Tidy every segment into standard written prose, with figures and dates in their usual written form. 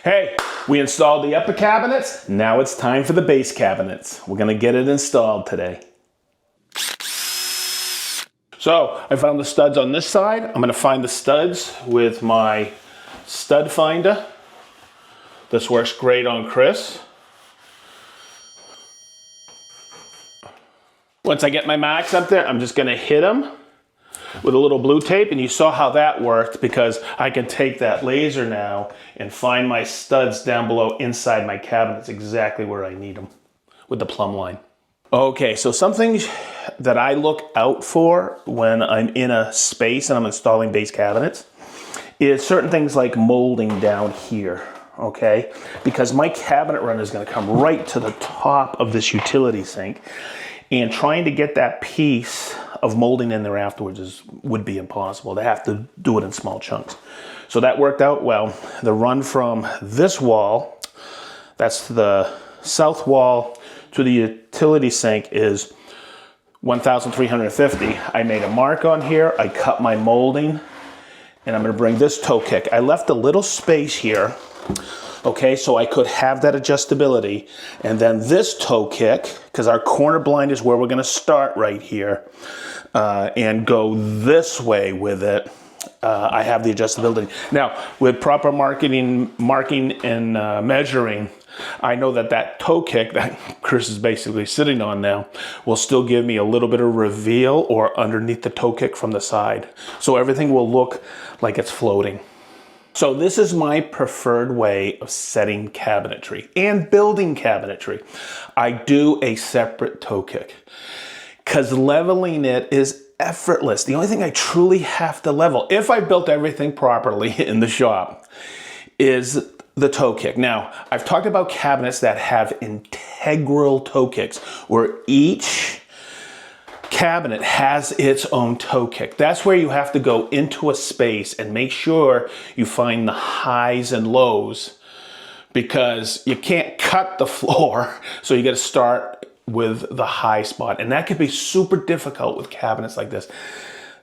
Hey, we installed the upper cabinets. Now it's time for the base cabinets. We're gonna get it installed today. So I found the studs on this side. I'm gonna find the studs with my stud finder. This works great on Chris. Once I get my marks up there, I'm just gonna hit them with a little blue tape, and you saw how that worked because I can take that laser now and find my studs down below inside my cabinets exactly where I need them with the plumb line. Okay, so something that I look out for when I'm in a space and I'm installing base cabinets is certain things like molding down here, okay? Because my cabinet run is gonna come right to the top of this utility sink, and trying to get that piece of molding in there afterwards would be impossible. They have to do it in small chunks. So that worked out well. The run from this wall, that's the south wall, to the utility sink is 1,350. I made a mark on here. I cut my molding, and I'm gonna bring this toe kick. I left a little space here, okay, so I could have that adjustability. And then this toe kick, because our corner blind is where we're gonna start right here, and go this way with it. I have the adjustability. Now, with proper marking and measuring, I know that that toe kick that Chris is basically sitting on now will still give me a little bit of reveal or underneath the toe kick from the side. So everything will look like it's floating. So this is my preferred way of setting cabinetry and building cabinetry. I do a separate toe kick because leveling it is effortless. The only thing I truly have to level, if I built everything properly in the shop, is the toe kick. Now, I've talked about cabinets that have integral toe kicks, where each cabinet has its own toe kick. That's where you have to go into a space and make sure you find the highs and lows, because you can't cut the floor, so you got to start with the high spot, and that can be super difficult with cabinets like this.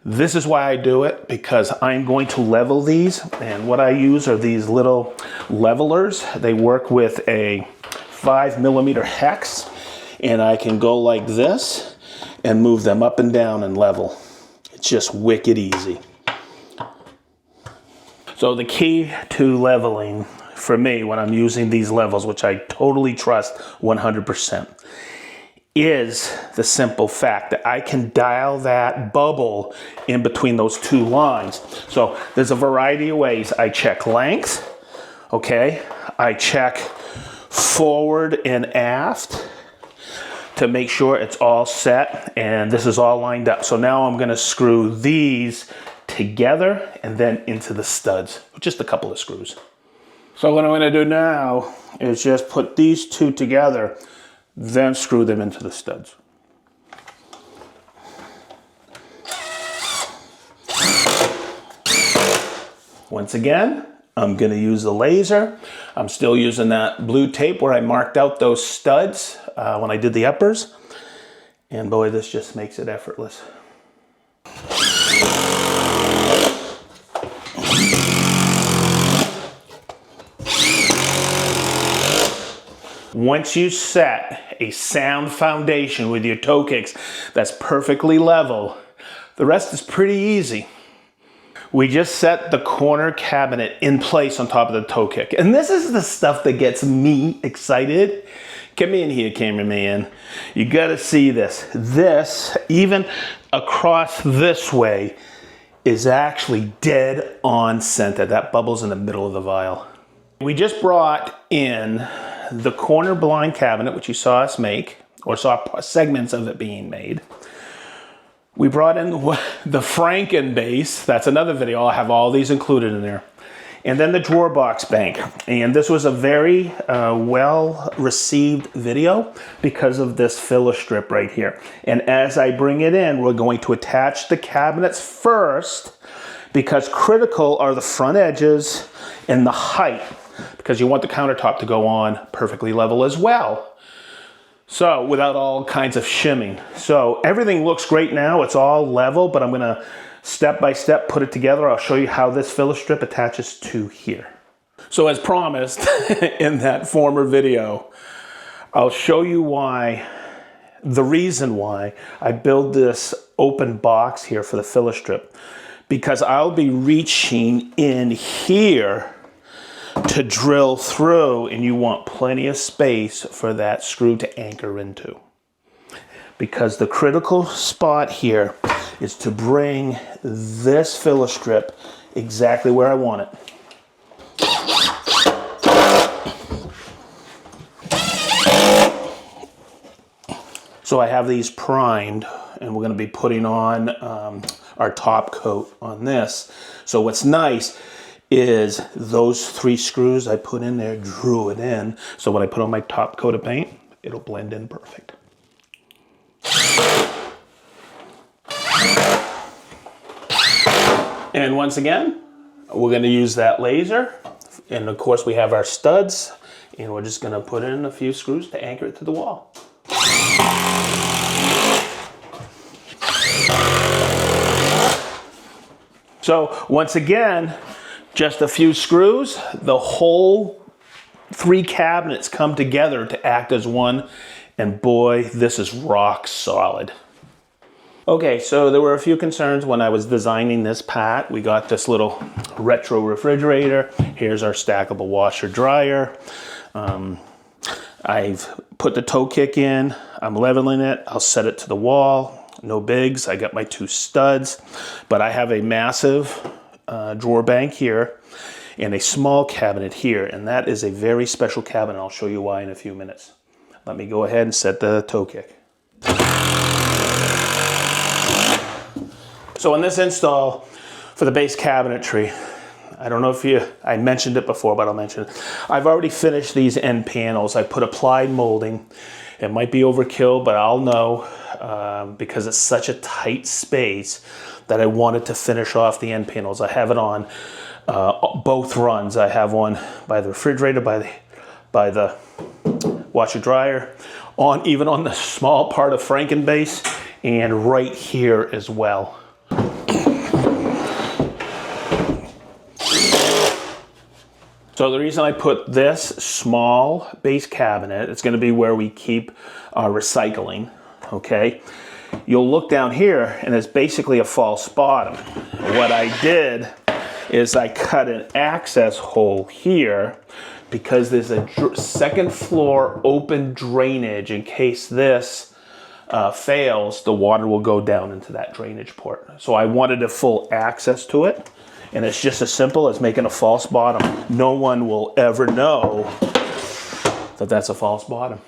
This is why I do it, because I'm going to level these, and what I use are these little levelers. They work with a 5mm hex, and I can go like this and move them up and down and level. It's just wicked easy. So the key to leveling for me when I'm using these levels, which I totally trust 100%, is the simple fact that I can dial that bubble in between those two lines. So there's a variety of ways. I check length, okay? I check forward and aft to make sure it's all set and this is all lined up. So now I'm gonna screw these together and then into the studs, just a couple of screws. So what I'm gonna do now is just put these two together, then screw them into the studs. Once again, I'm gonna use the laser. I'm still using that blue tape where I marked out those studs when I did the uppers. And boy, this just makes it effortless. Once you set a sound foundation with your toe kicks that's perfectly level, the rest is pretty easy. We just set the corner cabinet in place on top of the toe kick. And this is the stuff that gets me excited. Come in here, cameraman. You gotta see this. This, even across this way, is actually dead on center. That bubble's in the middle of the vial. We just brought in the corner blind cabinet, which you saw us make, or saw segments of it being made. We brought in the Franken base. That's another video. I'll have all these included in there. And then the drawer box bank. And this was a very well received video because of this filler strip right here. And as I bring it in, we're going to attach the cabinets first, because critical are the front edges and the height, because you want the countertop to go on perfectly level as well. So without all kinds of shimming. So everything looks great now. It's all level, but I'm gonna step by step put it together. I'll show you how this filler strip attaches to here. So as promised in that former video, I'll show you the reason why I build this open box here for the filler strip, because I'll be reaching in here to drill through, and you want plenty of space for that screw to anchor into. Because the critical spot here is to bring this filler strip exactly where I want it. So I have these primed, and we're going to be putting on our top coat on this. So what's nice is those 3 screws I put in there drew it in. So when I put on my top coat of paint, it'll blend in perfect. And once again, we're going to use that laser. And of course we have our studs, and we're just going to put in a few screws to anchor it to the wall. So once again, just a few screws, the whole 3 cabinets come together to act as one, and boy, this is rock solid. Okay, so there were a few concerns when I was designing this pat. We got this little retro refrigerator. Here's our stackable washer dryer. I've put the toe kick in. I'm leveling it. I'll set it to the wall. No bigs. I got my 2 studs, but I have a massive drawer bank here and a small cabinet here, and that is a very special cabinet. I'll show you why in a few minutes. Let me go ahead and set the toe kick. So in this install for the base cabinetry, I don't know if I mentioned it before, but I'll mention it. I've already finished these end panels. I put applied molding. It might be overkill, but I'll know because it's such a tight space that I wanted to finish off the end panels. I have it on both runs. I have one by the refrigerator, by the washer dryer, even on the small part of Franken base, and right here as well. So the reason I put this small base cabinet, it's going to be where we keep our recycling, okay? You'll look down here and it's basically a false bottom. What I did is I cut an access hole here because there's a second floor open drainage. In case this fails, the water will go down into that drainage port. So I wanted a full access to it. And it's just as simple as making a false bottom. No one will ever know that that's a false bottom.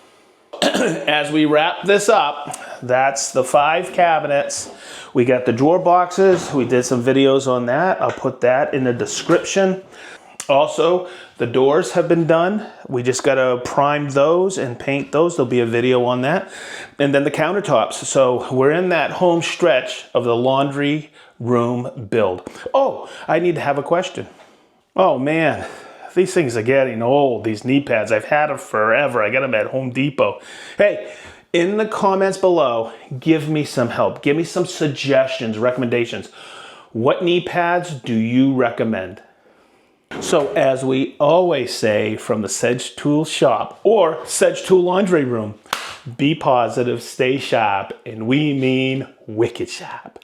As we wrap this up, that's the 5 cabinets. We got the drawer boxes. We did some videos on that. I'll put that in the description. Also, the doors have been done. We just got to prime those and paint those. There'll be a video on that. And then the countertops. So we're in that home stretch of the laundry room build. Oh, I need to have a question. Oh man, these things are getting old, these knee pads. I've had them forever. I got them at Home Depot. Hey, in the comments below, give me some help. Give me some suggestions, recommendations. What knee pads do you recommend? So as we always say from the Sedge Tool shop or Sedge Tool laundry room, be positive, stay sharp, and we mean wicked sharp.